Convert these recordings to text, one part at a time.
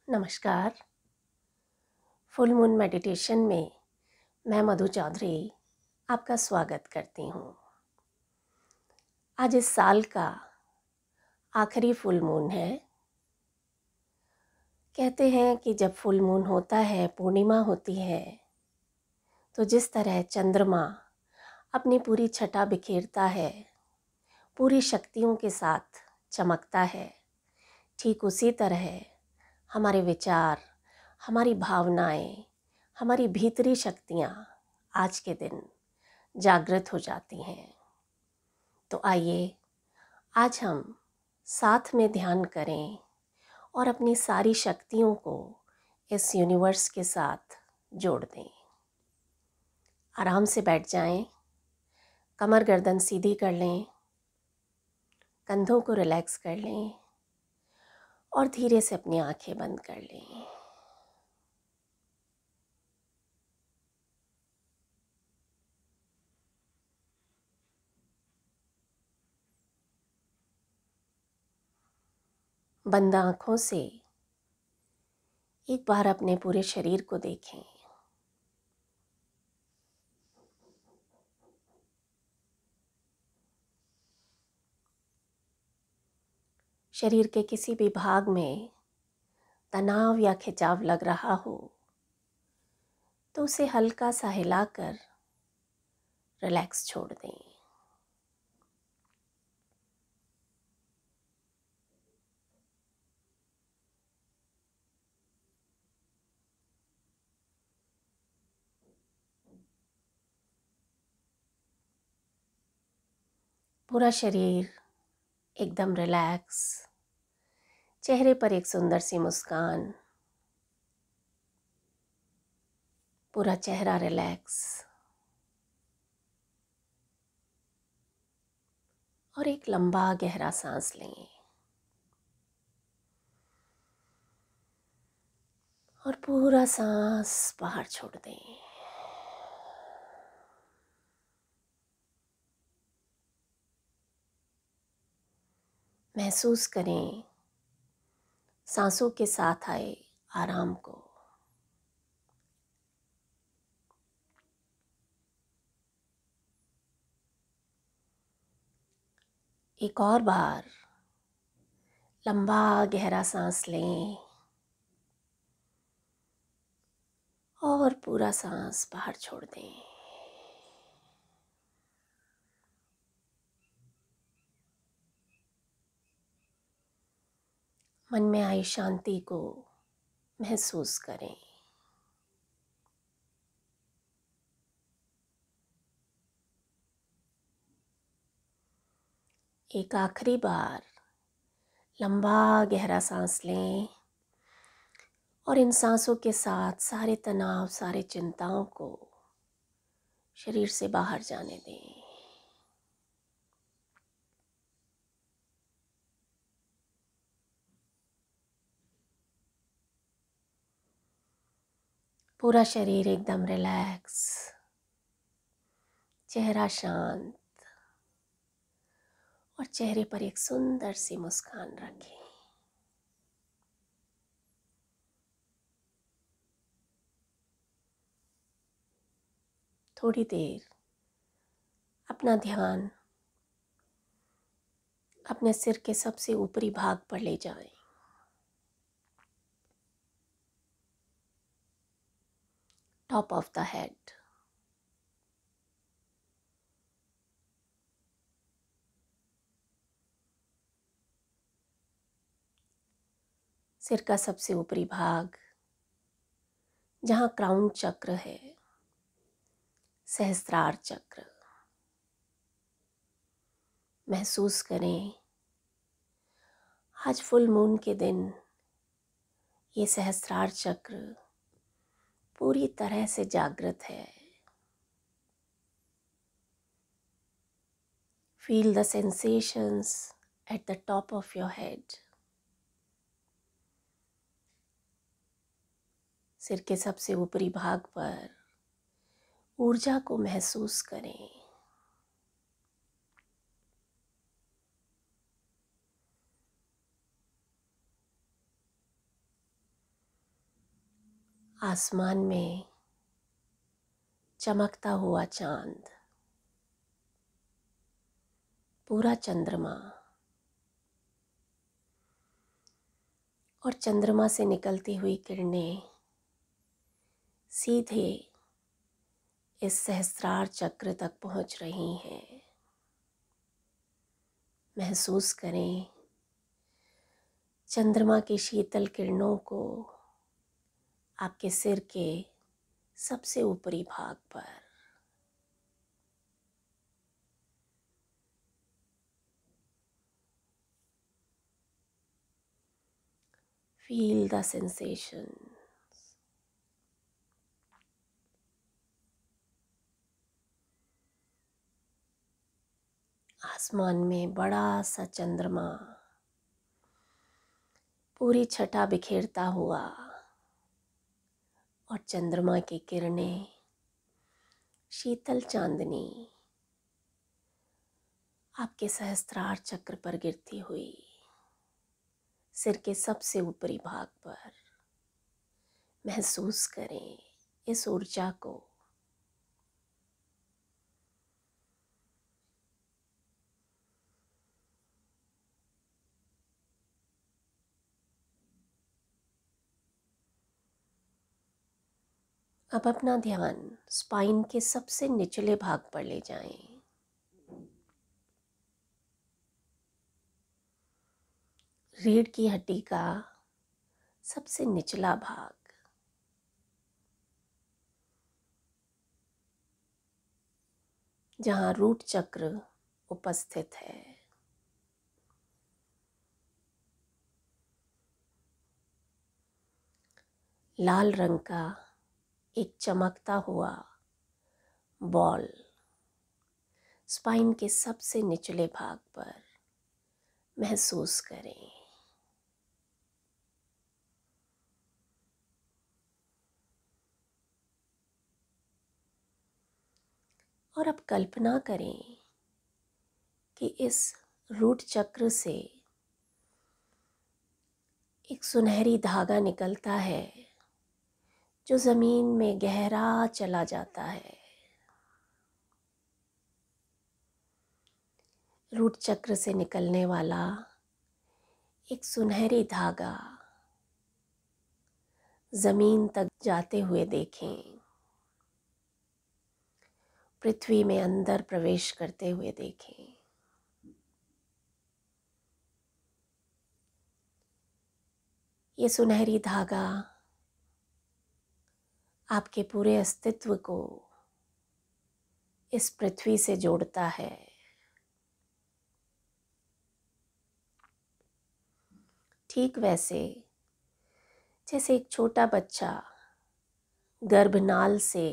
नमस्कार। Full moon meditation में मैं मधु चौधरी आपका स्वागत करती हूँ। आज इस साल का आखिरी फुल मून है। कहते हैं कि जब फुल मून होता है, पूर्णिमा होती है, तो जिस तरह चंद्रमा अपनी पूरी छटा बिखेरता है, पूरी शक्तियों के साथ चमकता है, ठीक उसी तरह हमारे विचार, हमारी भावनाएं, हमारी भीतरी शक्तियाँ आज के दिन जागृत हो जाती हैं। तो आइए आज हम साथ में ध्यान करें और अपनी सारी शक्तियों को इस यूनिवर्स के साथ जोड़ दें। आराम से बैठ जाएं, कमर गर्दन सीधी कर लें, कंधों को रिलैक्स कर लें और धीरे से अपनी आंखें बंद कर लें। बंद आँखों से एक बार अपने पूरे शरीर को देखें। शरीर के किसी भी भाग में तनाव या खिंचाव लग रहा हो तो उसे हल्का सा हिलाकर रिलैक्स छोड़ दें। पूरा शरीर एकदम रिलैक्स, चेहरे पर एक सुंदर सी मुस्कान, पूरा चेहरा रिलैक्स और एक लंबा गहरा सांस लें और पूरा सांस बाहर छोड़ दें। महसूस करें सांसों के साथ आए आराम को। एक और बार लंबा गहरा सांस लें और पूरा सांस बाहर छोड़ दें। मन में आई शांति को महसूस करें। एक आखिरी बार लंबा गहरा सांस लें और इन सांसों के साथ सारे तनाव, सारे चिंताओं को शरीर से बाहर जाने दें। पूरा शरीर एकदम रिलैक्स, चेहरा शांत और चेहरे पर एक सुंदर सी मुस्कान रखें। थोड़ी देर अपना ध्यान अपने सिर के सबसे ऊपरी भाग पर ले जाएं। Top of the head. सिर का सबसे ऊपरी भाग जहाँ क्राउन चक्र है, सहस्त्रार चक्र। महसूस करें आज फुल मून के दिन ये सहस्त्रार चक्र पूरी तरह से जागृत है। Feel the sensations at the top of your head. सिर के सबसे ऊपरी भाग पर ऊर्जा को महसूस करें। आसमान में चमकता हुआ चांद, पूरा चंद्रमा और चंद्रमा से निकलती हुई किरणें सीधे इस सहस्त्रार चक्र तक पहुंच रही हैं। महसूस करें चंद्रमा की शीतल किरणों को आपके सिर के सबसे ऊपरी भाग पर। Feel the sensation. आसमान में बड़ा सा चंद्रमा पूरी छटा बिखेरता हुआ और चंद्रमा की किरणें, शीतल चांदनी आपके सहस्त्रार चक्र पर गिरती हुई सिर के सबसे ऊपरी भाग पर। महसूस करें इस ऊर्जा को। अब अपना ध्यान स्पाइन के सबसे निचले भाग पर ले जाएं। रीढ़ की हड्डी का सबसे निचला भाग, जहां रूट चक्र उपस्थित है। लाल रंग का एक चमकता हुआ बॉल स्पाइन के सबसे निचले भाग पर महसूस करें। और अब कल्पना करें कि इस रूट चक्र से एक सुनहरी धागा निकलता है जो जमीन में गहरा चला जाता है। रूट चक्र से निकलने वाला एक सुनहरी धागा जमीन तक जाते हुए देखें, पृथ्वी में अंदर प्रवेश करते हुए देखें। ये सुनहरी धागा आपके पूरे अस्तित्व को इस पृथ्वी से जोड़ता है। ठीक वैसे जैसे एक छोटा बच्चा गर्भनाल से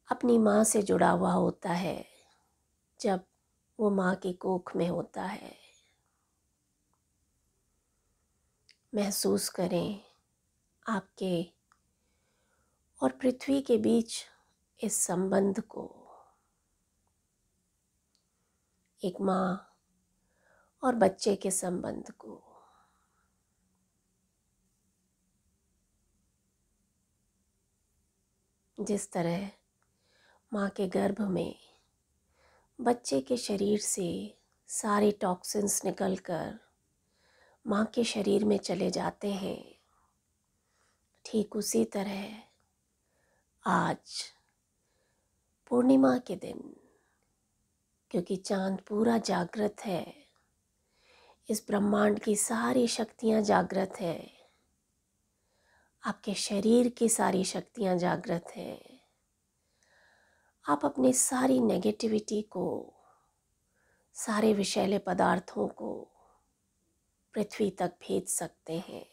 अपनी माँ से जुड़ा हुआ होता है जब वो माँ की कोख में होता है। महसूस करें आपके और पृथ्वी के बीच इस संबंध को, एक माँ और बच्चे के संबंध को। जिस तरह माँ के गर्भ में बच्चे के शरीर से सारे टॉक्सिन्स निकलकर माँ के शरीर में चले जाते हैं, ठीक उसी तरह आज पूर्णिमा के दिन, क्योंकि चांद पूरा जागृत है, इस ब्रह्मांड की सारी शक्तियाँ जागृत हैं, आपके शरीर की सारी शक्तियाँ जागृत हैं। आप अपनी सारी नेगेटिविटी को, सारे विषैले पदार्थों को पृथ्वी तक भेज सकते हैं।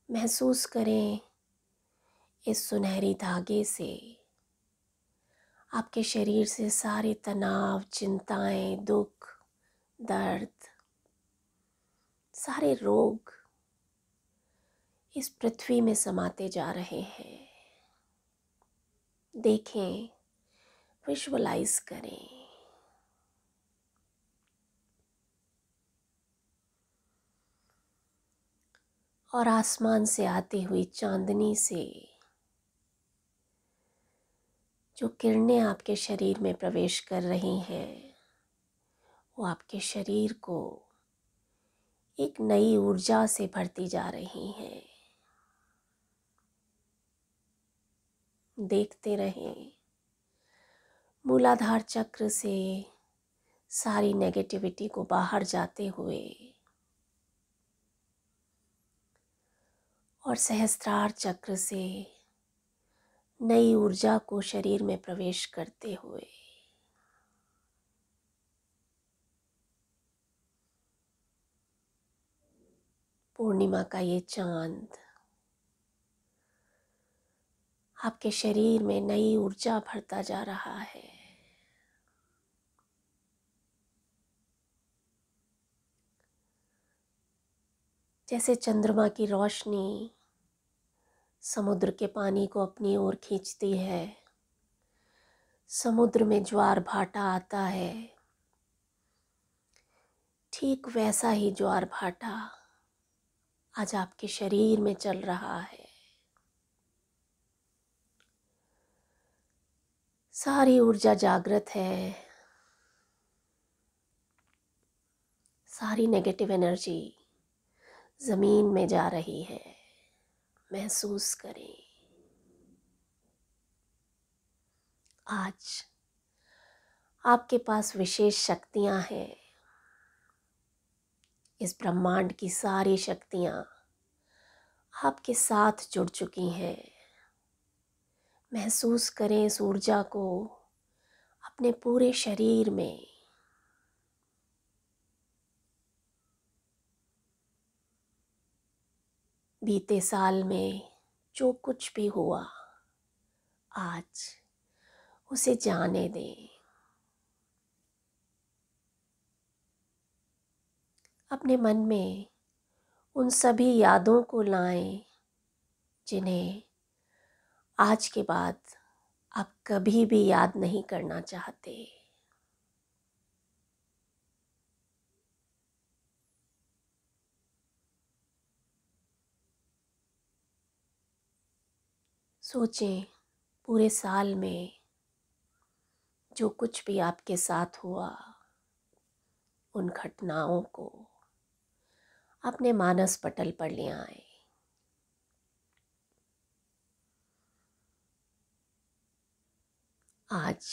महसूस करें इस सुनहरी धागे से आपके शरीर से सारे तनाव, चिंताएं, दुख, दर्द, सारे रोग इस पृथ्वी में समाते जा रहे हैं। देखें, विजुअलाइज करें। और आसमान से आती हुई चांदनी से जो किरणें आपके शरीर में प्रवेश कर रही हैं, वो आपके शरीर को एक नई ऊर्जा से भरती जा रही हैं। देखते रहें, मूलाधार चक्र से सारी नेगेटिविटी को बाहर जाते हुए और सहस्त्रार चक्र से नई ऊर्जा को शरीर में प्रवेश करते हुए पूर्णिमा का ये चांद आपके शरीर में नई ऊर्जा भरता जा रहा है। जैसे चंद्रमा की रोशनी समुद्र के पानी को अपनी ओर खींचती है, समुद्र में ज्वार भाटा आता है, ठीक वैसा ही ज्वार भाटा आज आपके शरीर में चल रहा है। सारी ऊर्जा जागृत है, सारी नेगेटिव एनर्जी जमीन में जा रही है। महसूस करें, आज आपके पास विशेष शक्तियां हैं। इस ब्रह्मांड की सारी शक्तियां आपके साथ जुड़ चुकी हैं। महसूस करें इस ऊर्जा को अपने पूरे शरीर में। बीते साल में जो कुछ भी हुआ, आज उसे जाने दें। अपने मन में उन सभी यादों को लाएं जिन्हें आज के बाद आप कभी भी याद नहीं करना चाहते। सोचें, पूरे साल में जो कुछ भी आपके साथ हुआ, उन घटनाओं को अपने मानस पटल पर ले आएं। आज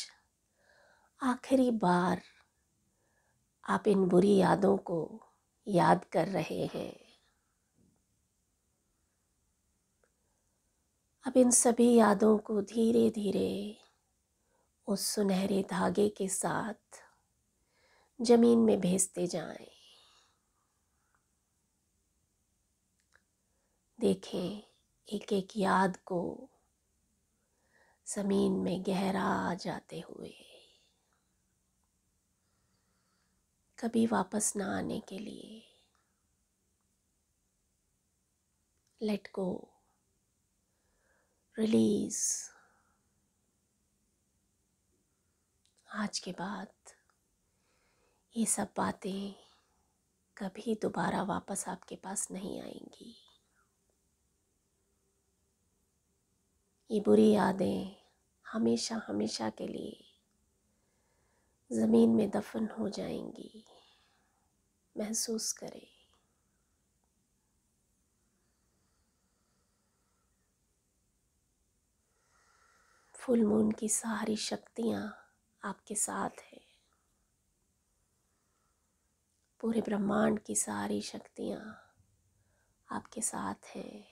आखिरी बार आप इन बुरी यादों को याद कर रहे हैं। अब इन सभी यादों को धीरे धीरे उस सुनहरे धागे के साथ जमीन में भेजते जाएं। देखें, एक एक याद को जमीन में गहरा जाते हुए, कभी वापस ना आने के लिए। Let go, release. आज के बाद ये सब बातें कभी दोबारा वापस आपके पास नहीं आएंगी। ये बुरी यादें हमेशा हमेशा के लिए ज़मीन में दफन हो जाएंगी। महसूस करें, फुल मून की सारी शक्तियाँ आपके साथ हैं। पूरे ब्रह्मांड की सारी शक्तियाँ आपके साथ हैं।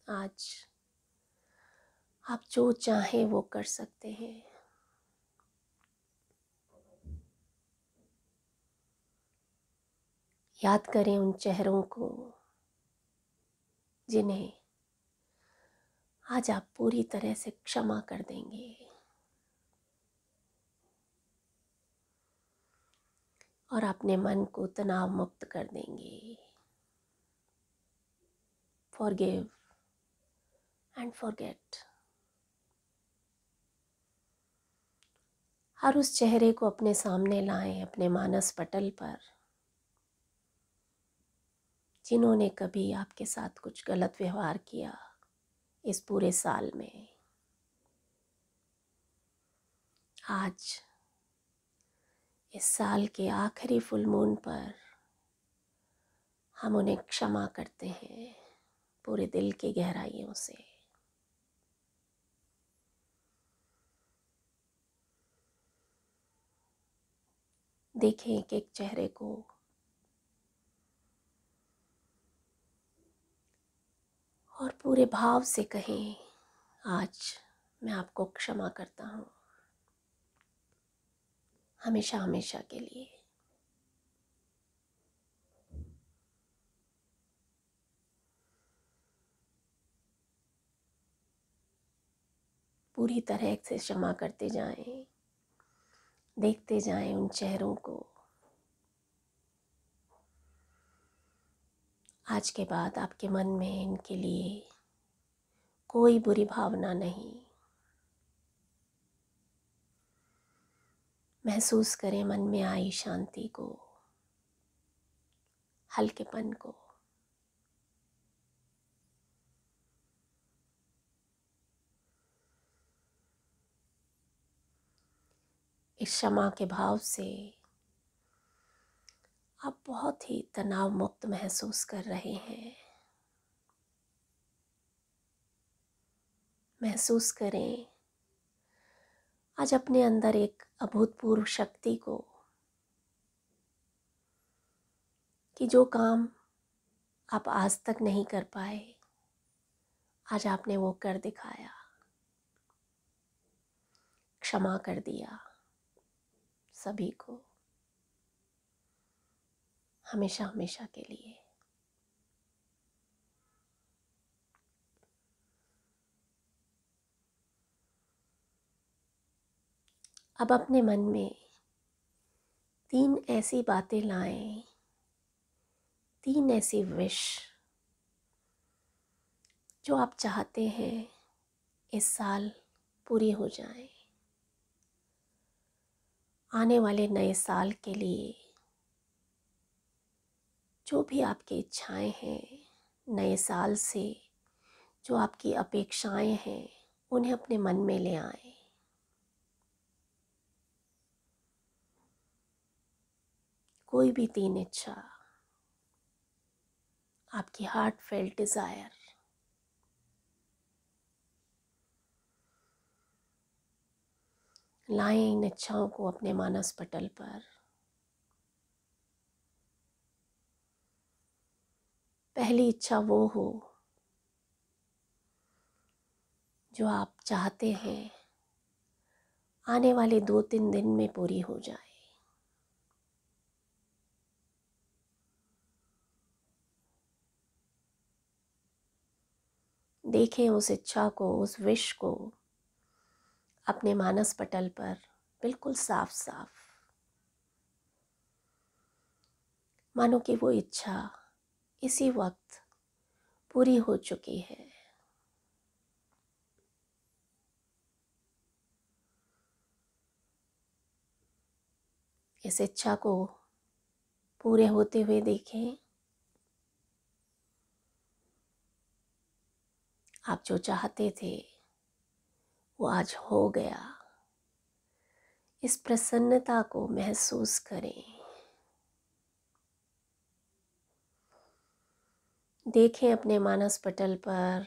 आज आप जो चाहें वो कर सकते हैं। याद करें उन चेहरों को जिन्हें आज आप पूरी तरह से क्षमा कर देंगे और अपने मन को तनाव मुक्त कर देंगे। Forgive and forget. हर उस चेहरे को अपने सामने लाएं, अपने मानस पटल पर। जिन्होंने कभी आपके साथ कुछ गलत व्यवहार किया इस पूरे साल में, आज इस साल के आखिरी फुल मून पर हम उन्हें क्षमा करते हैं पूरे दिल की गहराइयों से। देखें एक एक चेहरे को, और पूरे भाव से कहें, आज मैं आपको क्षमा करता हूँ, हमेशा हमेशा के लिए। पूरी तरह से क्षमा करते जाएं, देखते जाएं उन चेहरों को। आज के बाद आपके मन में इनके लिए कोई बुरी भावना नहीं। महसूस करें मन में आई शांति को, हल्केपन को। इस क्षमा के भाव से आप बहुत ही तनाव मुक्त महसूस कर रहे हैं। महसूस करें आज अपने अंदर एक अभूतपूर्व शक्ति को, कि जो काम आप आज तक नहीं कर पाए, आज आपने वो कर दिखाया, क्षमा कर दिया सभी को, हमेशा हमेशा के लिए। अब अपने मन में 3 ऐसी बातें लाएं, 3 ऐसी विश जो आप चाहते हैं इस साल पूरी हो जाएं। आने वाले नए साल के लिए जो भी आपकी इच्छाएं हैं, नए साल से जो आपकी अपेक्षाएं हैं, उन्हें अपने मन में ले आएं। कोई भी 3 इच्छा, आपकी हार्ट फेल्ट डिज़ायर, लाएं इन इच्छाओं को अपने मानस पटल पर। पहली इच्छा वो हो जो आप चाहते हैं आने वाले 2-3 दिन में पूरी हो जाए। देखें उस इच्छा को, उस विश को अपने मानस पटल पर बिल्कुल साफ साफ, मानो कि वो इच्छा इसी वक्त पूरी हो चुकी है। इस इच्छा को पूरे होते हुए देखें। आप जो चाहते थे वो आज हो गया। इस प्रसन्नता को महसूस करें। देखें अपने मानस पटल पर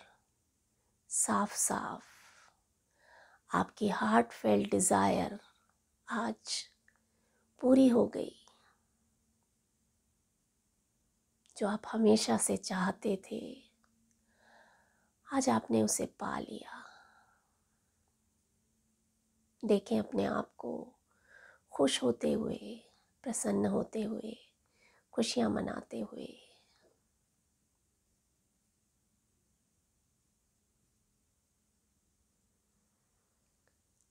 साफ साफ आपकी हार्ट फेल्ट डिज़ायर आज पूरी हो गई। जो आप हमेशा से चाहते थे, आज आपने उसे पा लिया। देखें अपने आप को खुश होते हुए, प्रसन्न होते हुए, खुशियाँ मनाते हुए।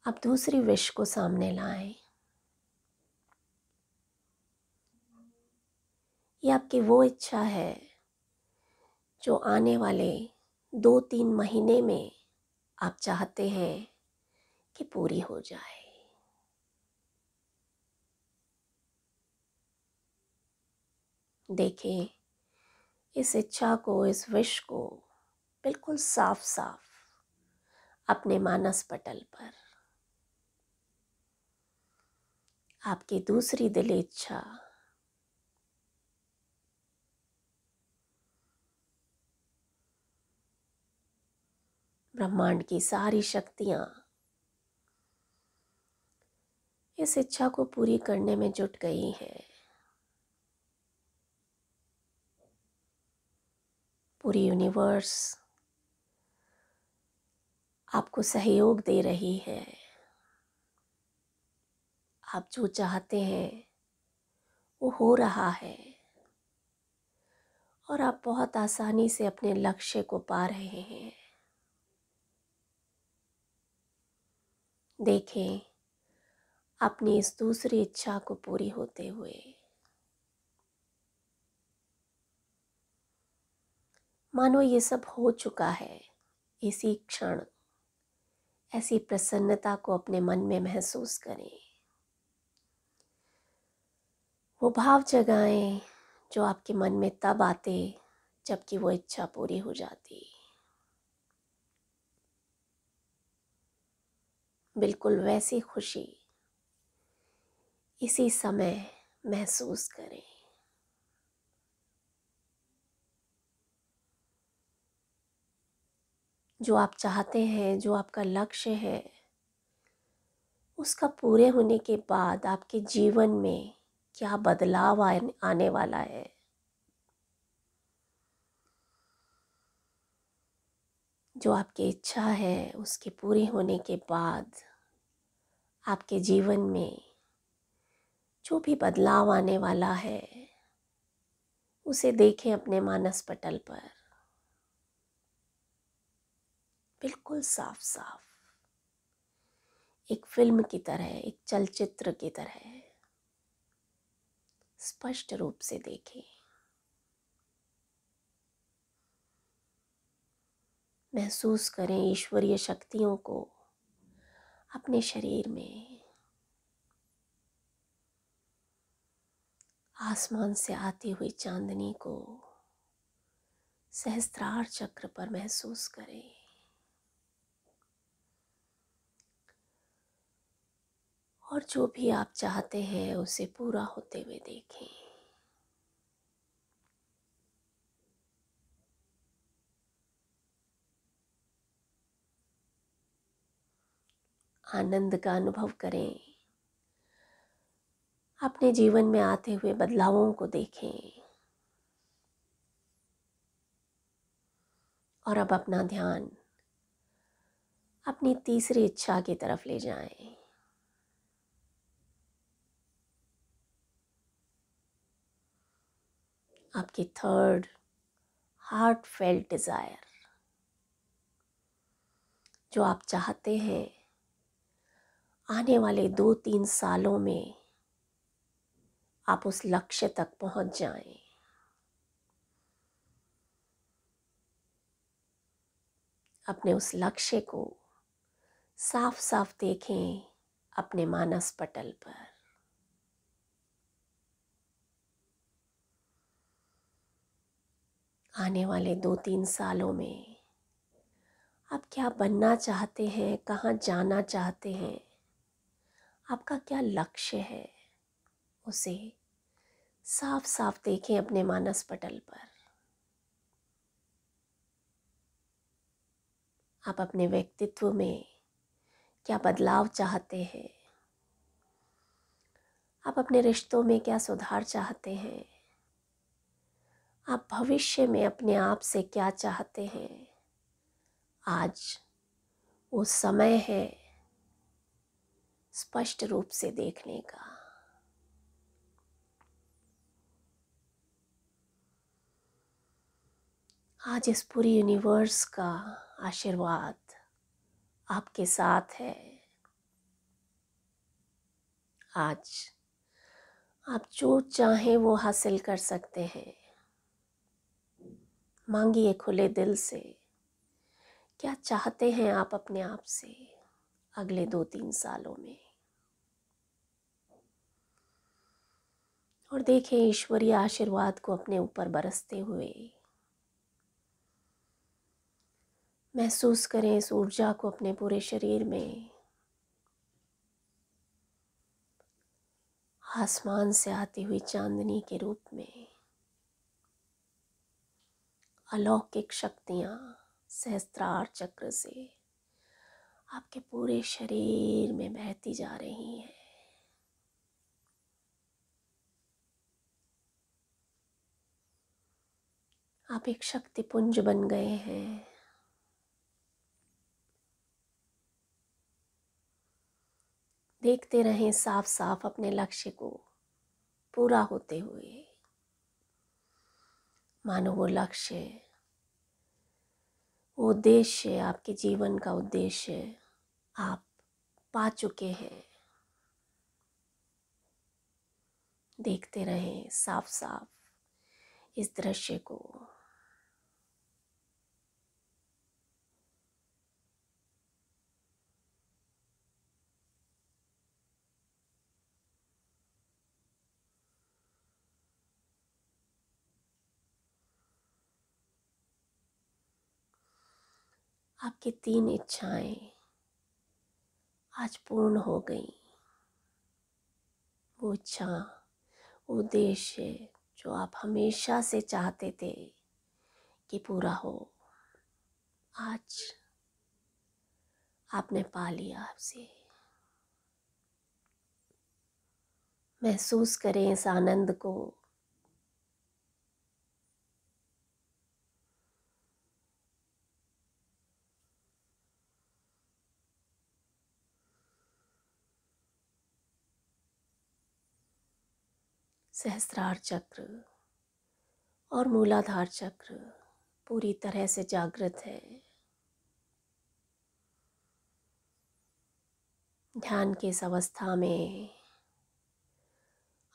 अब दूसरी विश को सामने लाएं। ये आपकी वो इच्छा है जो आने वाले 2-3 महीने में आप चाहते हैं कि पूरी हो जाए। देखें इस इच्छा को, इस विश को बिल्कुल साफ साफ अपने मानस पटल पर आपकी दूसरी दिल इच्छा ब्रह्मांड की सारी शक्तियां इस इच्छा को पूरी करने में जुट गई हैं। पूरी यूनिवर्स आपको सहयोग दे रही है। आप जो चाहते हैं वो हो रहा है और आप बहुत आसानी से अपने लक्ष्य को पा रहे हैं। देखें अपनी इस दूसरी इच्छा को पूरी होते हुए। मानो ये सब हो चुका है। इसी क्षण ऐसी प्रसन्नता को अपने मन में महसूस करें। वो भाव जगाएं जो आपके मन में तब आते जबकि वो इच्छा पूरी हो जाती। बिल्कुल वैसी खुशी इसी समय महसूस करें। जो आप चाहते हैं, जो आपका लक्ष्य है, उसका पूरे होने के बाद आपके जीवन में क्या बदलाव आने वाला है। जो आपकी इच्छा है उसके पूरी होने के बाद आपके जीवन में जो भी बदलाव आने वाला है उसे देखें अपने मानस पटल पर बिल्कुल साफ साफ, एक फिल्म की तरह, एक चलचित्र की तरह स्पष्ट रूप से देखें। महसूस करें ईश्वरीय शक्तियों को अपने शरीर में। आसमान से आती हुई चांदनी को सहस्त्रार चक्र पर महसूस करें। और जो भी आप चाहते हैं उसे पूरा होते हुए देखें। आनंद का अनुभव करें। अपने जीवन में आते हुए बदलावों को देखें। और अब अपना ध्यान अपनी तीसरी इच्छा की तरफ ले जाएं। आपकी थर्ड हार्ट फेल्ट डिजायर, जो आप चाहते हैं आने वाले 2-3 सालों में आप उस लक्ष्य तक पहुंच जाएं। अपने उस लक्ष्य को साफ साफ देखें अपने मानस पटल पर। आने वाले 2-3 सालों में आप क्या बनना चाहते हैं, कहाँ जाना चाहते हैं, आपका क्या लक्ष्य है, उसे साफ साफ देखें अपने मानस पटल पर। आप अपने व्यक्तित्व में क्या बदलाव चाहते हैं, आप अपने रिश्तों में क्या सुधार चाहते हैं, आप भविष्य में अपने आप से क्या चाहते हैं। आज वो समय है स्पष्ट रूप से देखने का। आज इस पूरी यूनिवर्स का आशीर्वाद आपके साथ है। आज आप जो चाहें वो हासिल कर सकते हैं। मांगिए खुले दिल से, क्या चाहते हैं आप अपने आप से अगले 2-3 सालों में। और देखें ईश्वरीय आशीर्वाद को अपने ऊपर बरसते हुए। महसूस करें इस ऊर्जा को अपने पूरे शरीर में। आसमान से आती हुई चांदनी के रूप में अलौकिक शक्तियाँ सहस्त्रार चक्र से आपके पूरे शरीर में बहती जा रही हैं। आप एक शक्ति पुंज बन गए हैं। देखते रहें साफ साफ अपने लक्ष्य को पूरा होते हुए, मानो वो लक्ष्य, वो उद्देश्य, आपके जीवन का उद्देश्य आप पा चुके हैं। देखते रहें साफ साफ इस दृश्य को। आपकी 3 इच्छाएं आज पूर्ण हो गई। वो इच्छा, वो उद्देश्य जो आप हमेशा से चाहते थे कि पूरा हो, आज आपने पा लिया उसे। महसूस करें इस आनंद को। सहस्त्रार चक्र और मूलाधार चक्र पूरी तरह से जागृत है। ध्यान की इस अवस्था में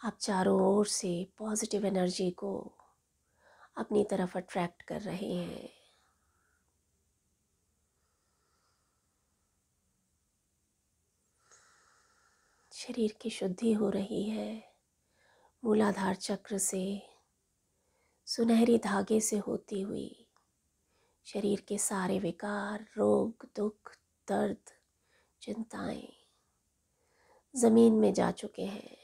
आप चारों ओर से पॉजिटिव एनर्जी को अपनी तरफ अट्रैक्ट कर रहे हैं। शरीर की शुद्धि हो रही है। मूलाधार चक्र से सुनहरी धागे से होती हुई शरीर के सारे विकार, रोग, दुख, दर्द, चिंताएं जमीन में जा चुके हैं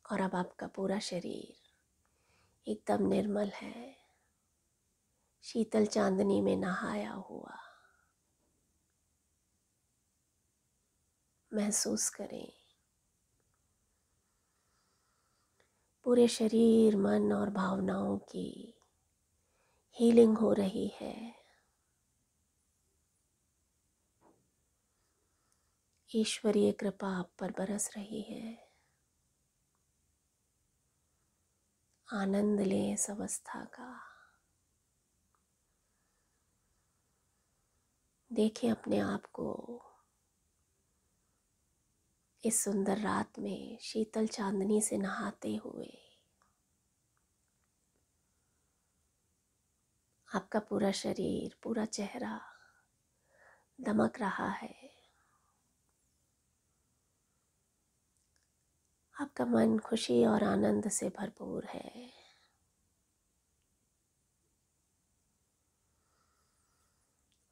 और अब आपका पूरा शरीर एकदम निर्मल है, शीतल चांदनी में नहाया हुआ। महसूस करें पूरे शरीर, मन और भावनाओं की हीलिंग हो रही है। ईश्वरीय कृपा आप पर बरस रही है। आनंद लें इस अवस्था का। देखें अपने आप को इस सुंदर रात में शीतल चांदनी से नहाते हुए। आपका पूरा शरीर, पूरा चेहरा दमक रहा है। आपका मन खुशी और आनंद से भरपूर है।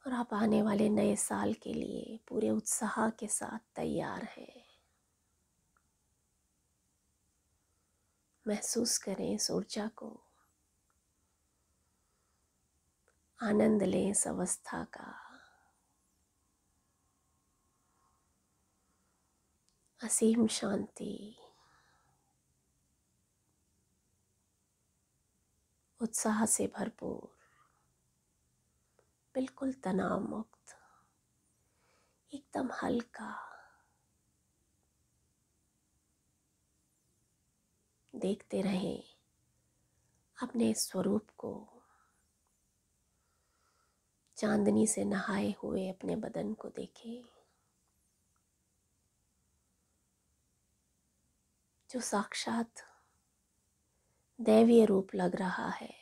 और आप आने वाले नए साल के लिए पूरे उत्साह के साथ तैयार हैं। महसूस करें इस ऊर्जा को। आनंद लें इस अवस्था का। असीम शांति, उत्साह से भरपूर, बिल्कुल तनाव मुक्त, एकदम हल्का। देखते रहें अपने स्वरूप को, चांदनी से नहाए हुए अपने बदन को देखें जो साक्षात दैवीय रूप लग रहा है।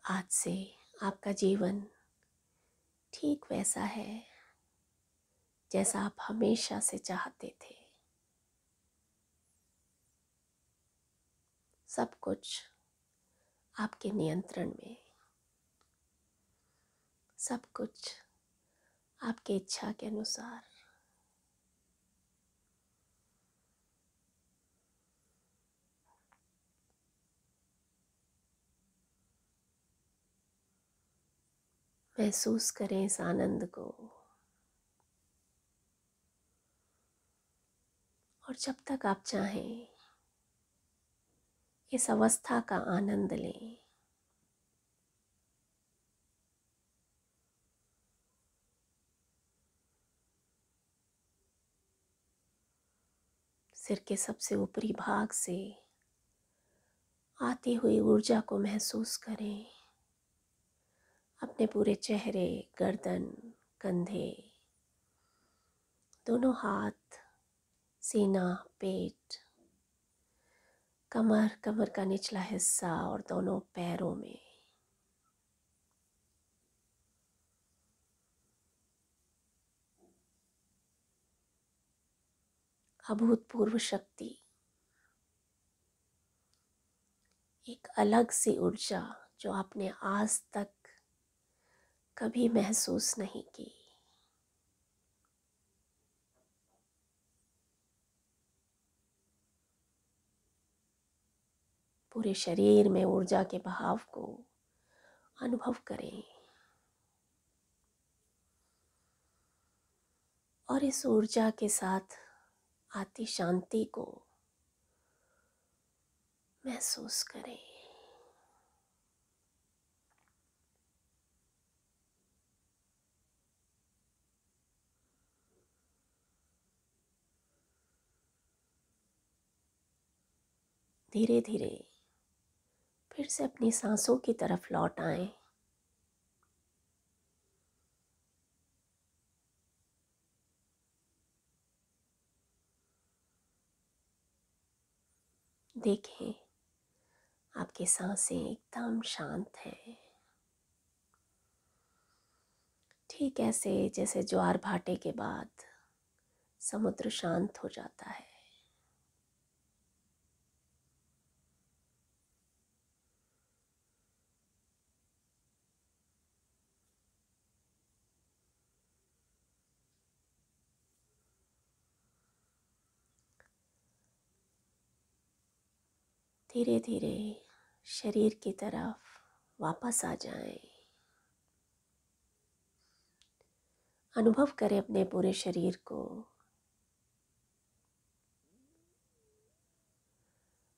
आज से आपका जीवन ठीक वैसा है जैसा आप हमेशा से चाहते थे। सब कुछ आपके नियंत्रण में, सब कुछ आपकी इच्छा के अनुसार। महसूस करें इस आनंद को, और जब तक आप चाहें इस अवस्था का आनंद लें। सिर के सबसे ऊपरी भाग से आती हुई ऊर्जा को महसूस करें। अपने पूरे चेहरे, गर्दन, कंधे, दोनों हाथ, सीना, पेट, कमर, कमर का निचला हिस्सा और दोनों पैरों में। अभूतपूर्व शक्ति, एक अलग सी ऊर्जा जो आपने आज तक कभी महसूस नहीं की। पूरे शरीर में ऊर्जा के बहाव को अनुभव करें और इस ऊर्जा के साथ आती शांति को महसूस करें। धीरे धीरे फिर से अपनी सांसों की तरफ लौट आएं। देखें आपकी सांसें एकदम शांत हैं, ठीक ऐसे जैसे ज्वार भाटे के बाद समुद्र शांत हो जाता है। धीरे धीरे शरीर की तरफ वापस आ जाएं। अनुभव करें अपने पूरे शरीर को।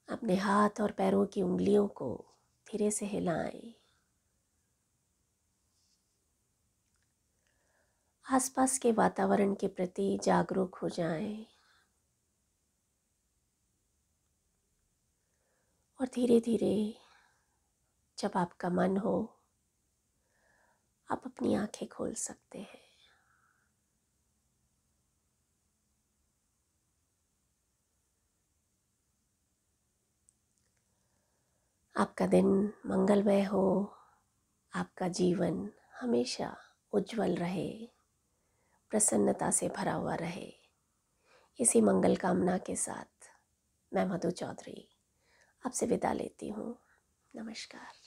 अपने हाथ और पैरों की उंगलियों को धीरे से हिलाएं। आसपास के वातावरण के प्रति जागरूक हो जाएं और धीरे धीरे जब आपका मन हो आप अपनी आंखें खोल सकते हैं। आपका दिन मंगलमय हो, आपका जीवन हमेशा उज्जवल रहे, प्रसन्नता से भरा हुआ रहे। इसी मंगल कामना के साथ मैं मधु चौधरी आपसे विदा लेती हूँ। नमस्कार।